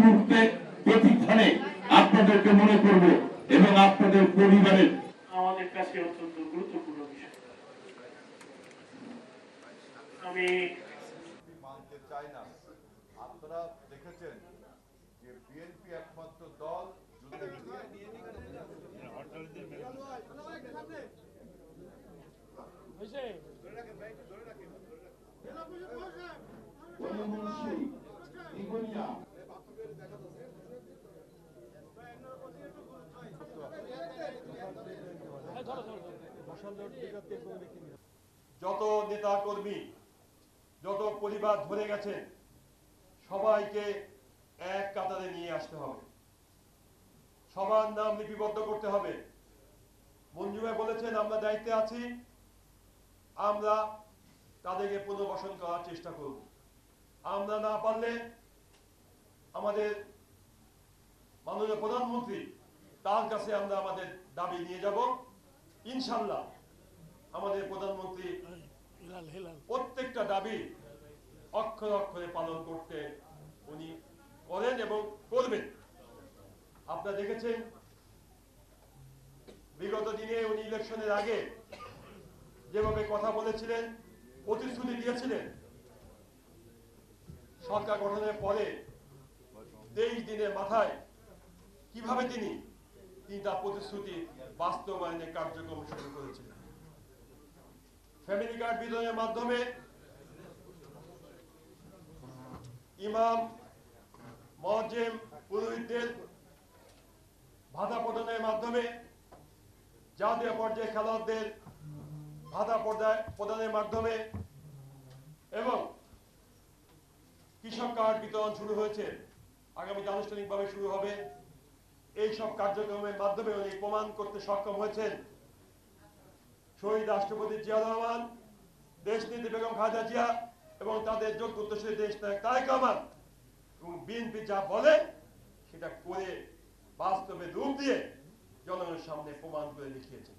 মুহূর্তে প্রতিক্ষণে আপনাদেরকে মনে করব এবং আপনাদের পরিবারের আমাদের কাছে অত্যন্ত গুরুত্বপূর্ণ বিষয়। আমি মানতে চাই না। আপনারা দেখেছেন যে বিএনপি একমাত্র দল যত নেতা কর্মী যত পরিবার ধরে গেছেন সবাইকে এক কাতারে নিয়ে আসতে হবে, সবার নাম লিপিবদ্ধ করতে হবে। মঞ্জু ভাই বলেছেন আমরা দায়িত্বে আছি, আমরা তাদেরকে পুনর্বাসন করার চেষ্টা করব। আমরা না পারলে আমাদের মাননীয় প্রধানমন্ত্রী তার কাছে আমরা আমাদের দাবি নিয়ে যাব। ইনশাল্লাহ আমাদের প্রধানমন্ত্রী প্রত্যেকটা দাবি অক্ষরে অক্ষরে পালন করতে উনি করেন এবং করবেন। আপনারা দেখেছেন বিগত দিনে উনি ইলেকশনের আগে যেভাবে কথা বলেছিলেন, প্রতিশ্রুতি দিয়েছিলেন, সরকার গঠনের পরে 23 দিনের মাথায় কিভাবে তিনি তার প্রতিশ্রুতি বাস্তবায়নের কার্যক্রম শুরু করেছিলেন। ফ্যামিলি কার্ড বিতরণের মাধ্যমে, ইমাম মুয়াজ্জিম পুরোহিতদের ভাতা প্রদানের মাধ্যমে, জাতীয় পর্যায়ে খেলোয়াড়দের ভাতা প্রদানের মাধ্যমে এবং কৃষক কার্ড বিতরণ শুরু হয়েছে, আগামীতে আনুষ্ঠানিকভাবে শুরু হবে। এই সব কার্যক্রমের মাধ্যমে উনি প্রমাণ করতে সক্ষম হয়েছেন শহীদ রাষ্ট্রপতি জিয়াউর রহমান, দেশনেত্রী বেগম খালেদা জিয়া এবং তাদের যোগ্য উত্তরসূরি দেশনায়ক তারেক রহমান এবং বিএনপি যা বলে সেটা করে বাস্তবে রূপ দিয়ে জনগণের সামনে প্রমাণ করে দেখিয়েছেন।